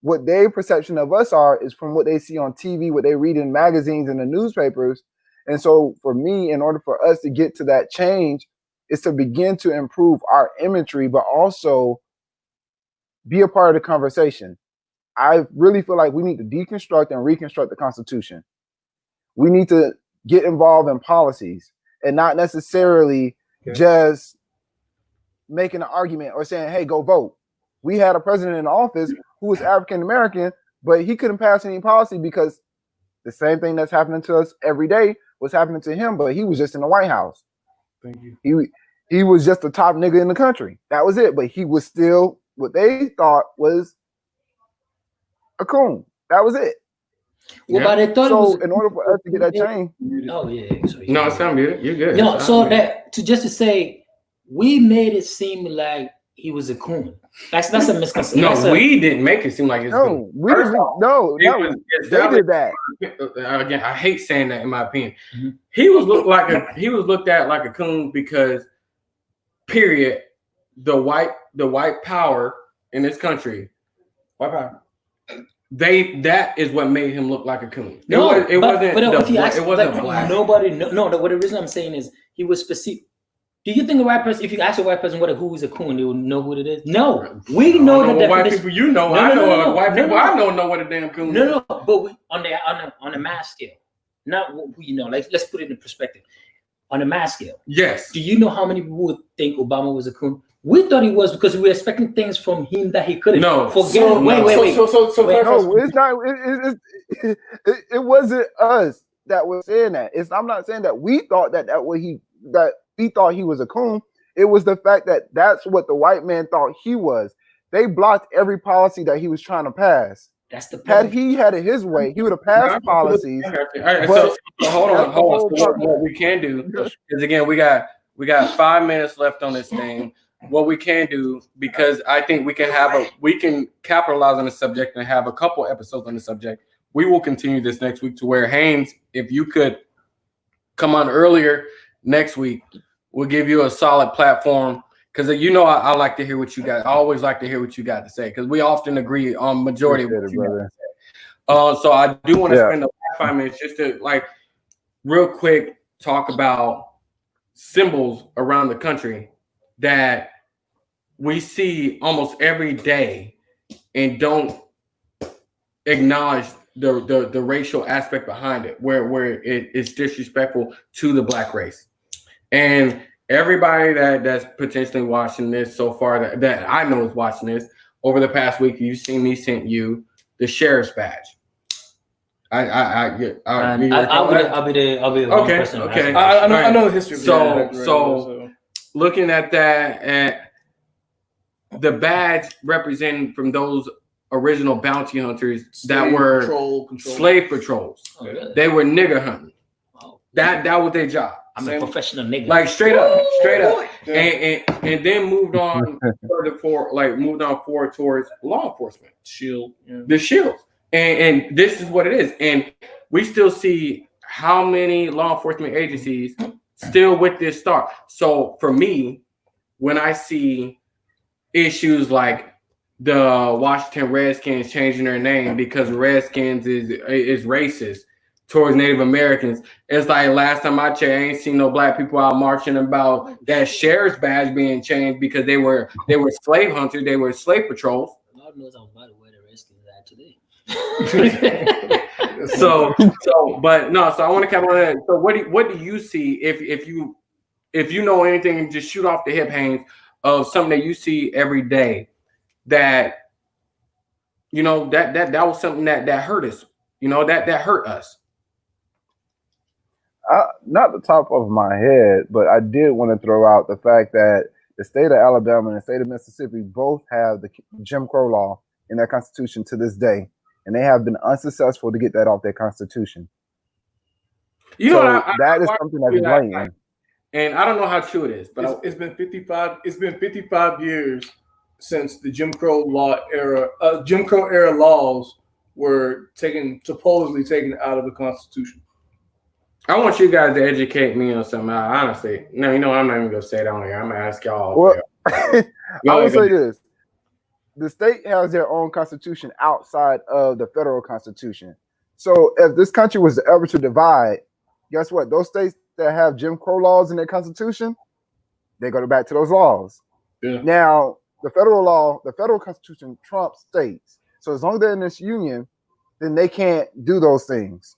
what their perception of us are is from what they see on TV, what they read in magazines and the newspapers. And so for me, in order for us to get to that change, is to begin to improve our imagery, but also be a part of the conversation. I really feel like we need to deconstruct and reconstruct the Constitution. We need to get involved in policies and not necessarily just making an argument or saying, hey, go vote. We had a president in office who was African American, but he couldn't pass any policy because the same thing that's happening to us every day was happening to him, but he was just in the White House. Thank you. He was just the top nigga in the country. That was it. But he was still what they thought was a coon. That was it. Well, but they thought so in order for us to get that change. Oh yeah. No, it's not muted. You're good. No, so that to say we made it seem like he was a coon. That's a misconception. No, we didn't make it seem like it's no, we didn't. No, they did that. Again, I hate saying that in my opinion. Mm-hmm. He was looked at like a coon because, period, the white power in this country, white power, that is what made him look like a coon. It wasn't black. Nobody. No. The reason I'm saying is he was specific. Do you think a white person, if you ask a white person who is a coon, they will know what it is? No, we know the definition. White people, you know. I don't know what a damn coon is. No, but on a mass scale, not what we know. Like, let's put it in perspective. On a mass scale, yes. Do you know how many people would think Obama was a coon? We thought he was because we were expecting things from him that he couldn't. No, forget. Wait. No, it's not. It wasn't us that was saying that. I'm not saying that we thought that he thought he was a coon. It was the fact that that's what the white man thought he was. They blocked every policy that he was trying to pass. That's the point. Had he had it his way, he would have passed policies. All right, so hold on. So what we can do is, again, we got 5 minutes left on this thing. What we can do, because I think we can capitalize on the subject and have a couple episodes on the subject. We will continue this next week to where Haynes, if you could come on earlier next week, we'll give you a solid platform, because I like to hear what you got. I always like to hear what you got to say, because we often agree on majority of what you got to say. So I do want to spend the last 5 minutes just to real quick talk about symbols around the country that we see almost every day and don't acknowledge the racial aspect behind it, where it's disrespectful to the black race. And everybody that's potentially watching this so far that I know is watching this over the past week, you've seen me sent you the sheriff's badge. I'll be the okay. Person okay. I know the history. So looking at that, at the badge representing from those original bounty hunters that were slave patrols. Oh, really? They were nigger hunting. Oh. That was their job. I'm a professional nigga. Like straight up. Yeah. And then moved on forward towards law enforcement. Shield. Yeah. The shields. And this is what it is. And we still see how many law enforcement agencies still with this star. So for me, when I see issues like the Washington Redskins changing their name because Redskins is racist towards Native Americans, it's like last time I checked, I ain't seen no black people out marching about that sheriff's badge being changed because they were slave hunters, they were slave patrols. God knows I'm about to wear the Redskins hat today. So I want to cap on that. So what do you see if you know anything, just shoot off the hip, Haynes, of something that you see every day that that was something that hurt us, that hurt us? Not the top of my head, but I did want to throw out the fact that the state of Alabama and the state of Mississippi both have the Jim Crow law in their constitution to this day, and they have been unsuccessful to get that off their constitution. That is something that's blatant. And I don't know how true it is, but it's been 55. It's been 55 years since the Jim Crow era laws were supposedly taken out of the Constitution. I want you guys to educate me on something. Honestly, no, I'm not even gonna say it on here. I'm gonna ask y'all. Well, I would say this: the state has their own constitution outside of the federal constitution. So, if this country was ever to divide, guess what? Those states that have Jim Crow laws in their constitution, they go back to those laws. Yeah. Now, the federal constitution trumps states. So, as long as they're in this union, then they can't do those things.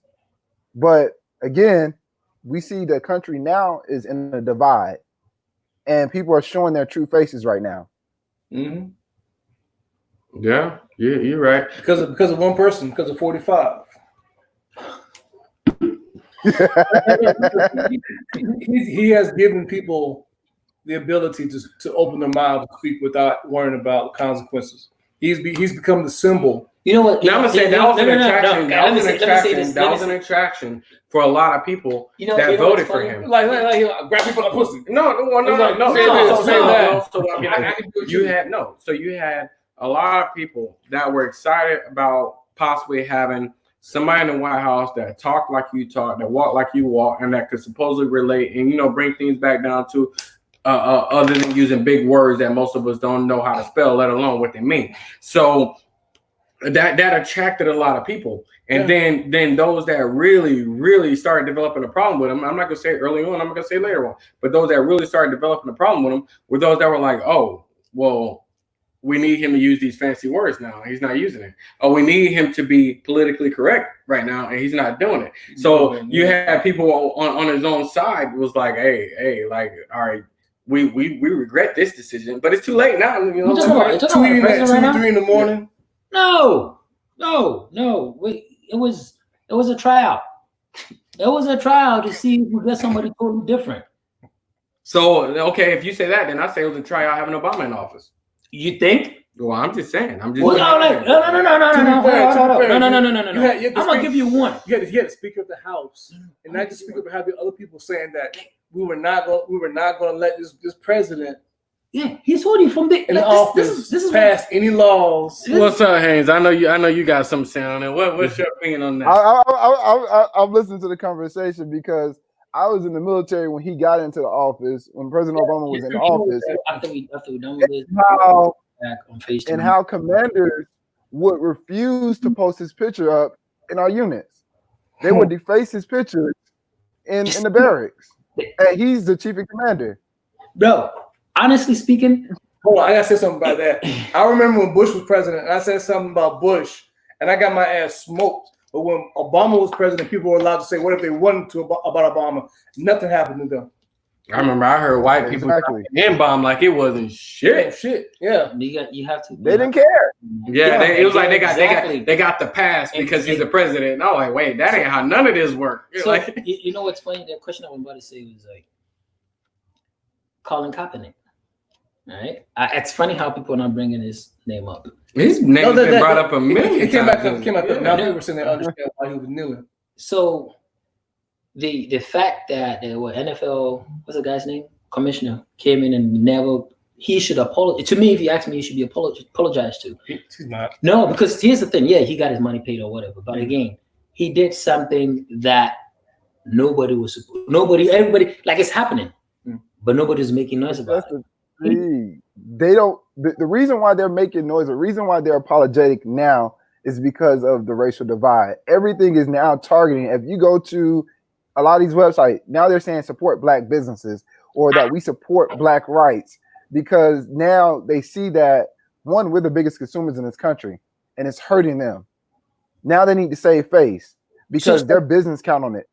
But again, we see the country now is in a divide, and people are showing their true faces right now. Mm-hmm. Yeah, you're right. Because of one person, because of 45. He has given people the ability to open their mouths and speak without worrying about consequences. He's become the symbol. You know what? Now I'm gonna say that was an attraction. That was an attraction for a lot of people that voted for him. Like grab people on the pussy. No. So you had a lot of people that were excited about possibly having somebody in the White House that talked like you talk, that walked like you walk, and that could supposedly relate and bring things back down to other than using big words that most of us don't know how to spell, let alone what they mean. So that attracted a lot of people. And then those that really started developing a problem with him, I'm not gonna say early on, I'm not gonna say later on, but those that really started developing a problem with him were those that were like, oh, well, we need him to use these fancy words now. He's not using it. Oh, we need him to be politically correct right now, and he's not doing it. So you had people on his own side was like, hey, like, all right, we regret this decision, but it's too late now. Tweeting at 2-3 in the morning. No. It was a tryout. It was a tryout to see if we get somebody totally different. So okay, if you say that, then I say it was a tryout having Obama in office. You think? Well, I'm just saying. No. I'm gonna give you one. You had the Speaker of the House, and not the Speaker, but have the other people saying that we were not going to let this president. Yeah, he's holding from the office. This is pass any laws. What's up, Haynes? I know you got something saying on it. What's your opinion on that? I'm listening to the conversation because I was in the military when he got into the office, when President Obama was in office. After we done with this, and how commanders would refuse to post his picture up in our units. They would deface his picture in the barracks. And he's the chief of commander. Bro, honestly speaking. Hold on, I gotta say something about that. I remember when Bush was president, and I said something about Bush, and I got my ass smoked. But when Obama was president, people were allowed to say what if they wanted to about Obama. Nothing happened to them. I remember I heard white people N-bomb like it wasn't shit. Yeah. You have to. They didn't care. Yeah, it was like they got the pass because he's the president. And I'm like, wait, that ain't how none of this worked. So you know what's funny? The question I was about to say was like Colin Kaepernick. All right, it's funny how people are not bringing his name up. His name's been brought up a million times. It came up. Now they were saying they understand why he was kneeling. So the fact that NFL, what's the guy's name? Commissioner came in and he should apologize. To me, if you ask me, he should be apologized to. He's not. No, because here's the thing. Yeah, he got his money paid or whatever. But again, he did something that everybody, like it's happening, but nobody's making noise about it. They don't. The reason why they're making noise, the reason why they're apologetic now is because of the racial divide. Everything is now targeting. If you go to a lot of these websites, now they're saying support black businesses or that we support black rights because now they see that, one, we're the biggest consumers in this country and it's hurting them. Now they need to save face because their business count on it.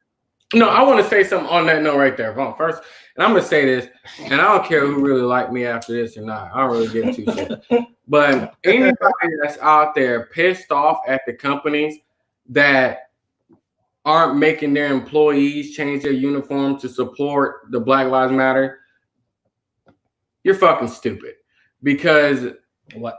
No, I want to say something on that note right there. First, and I'm going to say this, and I don't care who really like me after this or not. I don't really give two shit. But anybody that's out there pissed off at the companies that aren't making their employees change their uniform to support the Black Lives Matter, you're fucking stupid. Because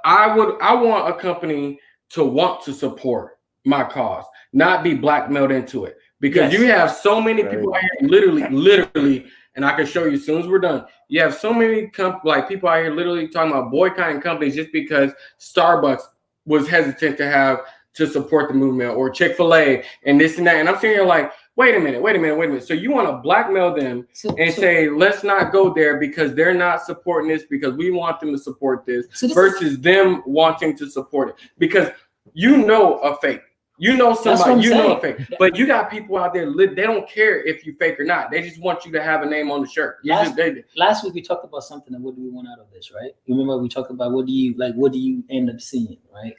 I want a company to want to support my cause, not be blackmailed into it. Because you have so many people out here, literally, and I can show you as soon as we're done. You have so many people out here literally talking about boycotting companies just because Starbucks was hesitant to have to support the movement, or Chick-fil-A and this and that. And I'm sitting here like, wait a minute. So you want to blackmail them and say, let's not go there because they're not supporting this, because we want them to support this, versus them wanting to support it. Because you know a fake. You know somebody, you know a fake. But you got people out there, they don't care if you fake or not. They just want you to have a name on the shirt. Last week we talked about something, and what do we want out of this, right? You remember we talked about what do you end up seeing, right?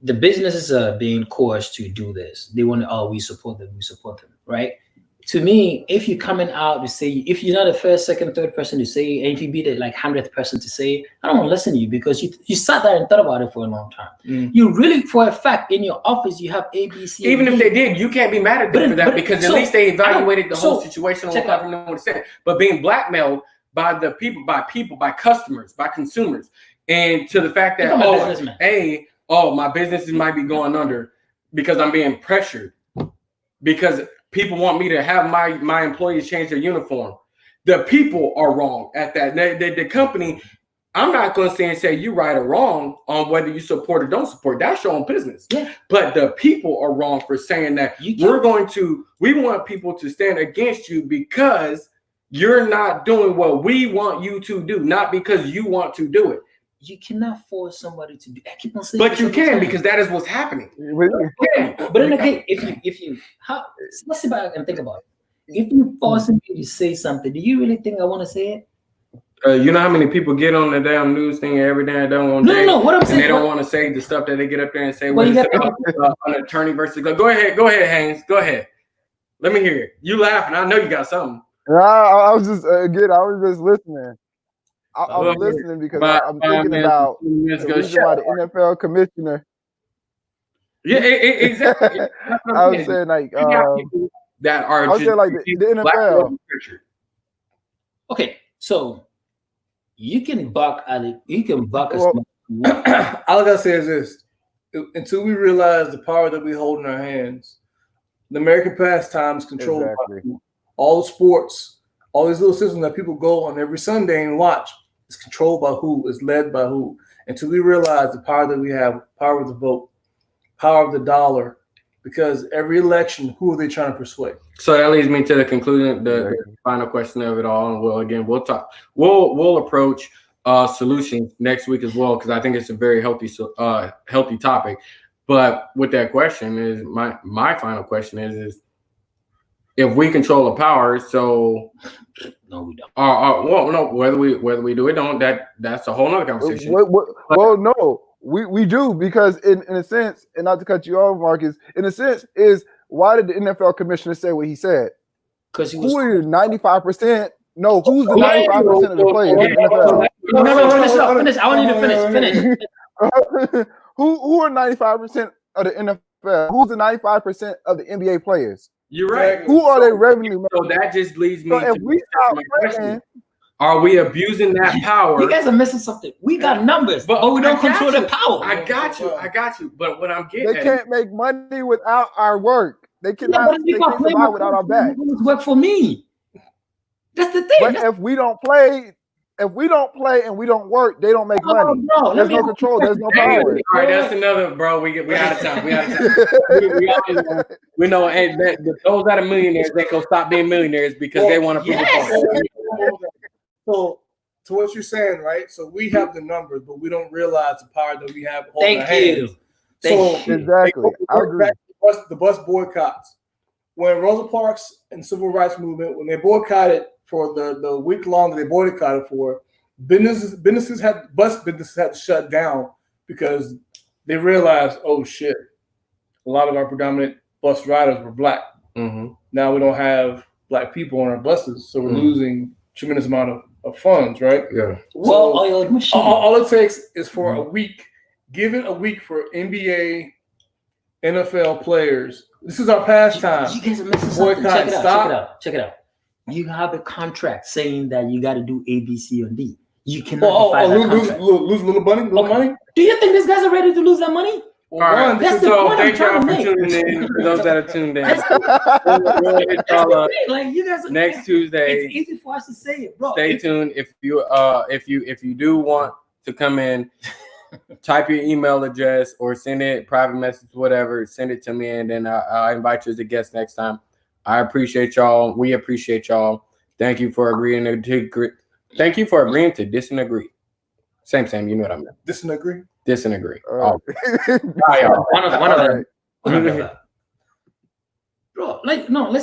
The businesses are being coerced to do this. They want to, we support them, right? To me, if you're coming out to say, if you're not the first, second, third person to say, and if you be the 100th person to say, I don't want to listen to you, because you sat there and thought about it for a long time. You really, for a fact, in your office, you have ABC. Even if they did, you can't be mad at them for that, because at least they evaluated the whole situation on what they want to say. But being blackmailed by by customers, by consumers, and to the fact that, my businesses might be going under because I'm being pressured, because people want me to have my employees change their uniform. The people are wrong at that. The company, I'm not going to say you right or wrong on whether you support or don't support. That's your own business. Yeah. But the people are wrong for saying that we want people to stand against you because you're not doing what we want you to do, not because you want to do it. You cannot force somebody to do. I keep on saying, but you can, because that is what's happening. But in the case, let's sit back and think about it. If you force me to say something, do you really think I want to say it? You know how many people get on the damn news thing every day and don't what I'm saying, they don't want to say the stuff that they get up there and say. Well, an attorney versus. Go ahead, Haynes. Go ahead. Let me hear it. You laughing? I know you got something. I was just listening. I'm listening because I'm thinking about the reason why the NFL commissioner. Yeah, exactly. I was saying that are. I was saying the NFL. Okay, so you can buck at it. You can buck us. All I gotta say is this: until we realize the power that we hold in our hands, the American pastimes controlled by all the sports, all these little systems that people go on every Sunday and watch. It's controlled by who, is led by who. Until we realize the power that we have, power of the vote, power of the dollar, because every election, who are they trying to persuade? So that leads me to the conclusion, the final question of it all. And we'll talk. We'll approach solutions next week as well, because I think it's a very healthy topic. But with that question is my final question is if we control the power, so no, we don't. No, whether we do it, don't. That's a whole nother conversation. Well, no, we do, because in a sense, and not to cut you off, Marcus, in a sense, is why did the NFL commissioner say what he said? Because who are 95%? No, who's the 95% of the players in the NFL? No, finish. I want you to finish. Who are 95% of the NFL? Who's the 95% of the NBA players? You're right. Who are their revenue? So that just leads me to if we stop playing, are we abusing that power? You guys are missing something. We got numbers, but we don't control the power. I got you. But what I'm getting, they can't make money without our work. They cannot. They can't survive without our back. Work for me. That's the thing. But if we don't play and we don't work, they don't make money. Bro, there's no control. There's no power. All right, that's another, bro. We out of time. We know, and those that are millionaires, they go stop being millionaires because they want to prove the point. So, to what you're saying, right? So we have the numbers, but we don't realize the power that we have. Thank you. Exactly. I agree. The bus boycotts. When Rosa Parks and Civil Rights Movement, when they boycotted for the week long that they boycotted for, bus businesses had to shut down because they realized, oh shit, a lot of our predominant bus riders were black. Mm-hmm. Now we don't have black people on our buses, so we're losing a tremendous amount of funds, right? Yeah. So all it takes is for a week. Give it a week for NBA, NFL players. This is our pastime. You guys are missing something. Check it out. You have a contract saying that you got to do A, B, C, or D. You cannot lose a little money. Do you think these guys are ready to lose that money? All right. That's the point thank y'all for make. tuning in. For those that are tuned in, you guys next Tuesday. It's easy for us to say it, bro. Stay tuned. If you do want to come in type your email address or send it private message, whatever. Send it to me, and then I'll invite you as a guest next time. I appreciate y'all. We appreciate y'all. Thank you for agreeing to Thank you for agreeing to disagree. Same. You know what I mean. Disagree. Disagree. All Bye, y'all. One of them. right. One of them. Bro, like, no, let's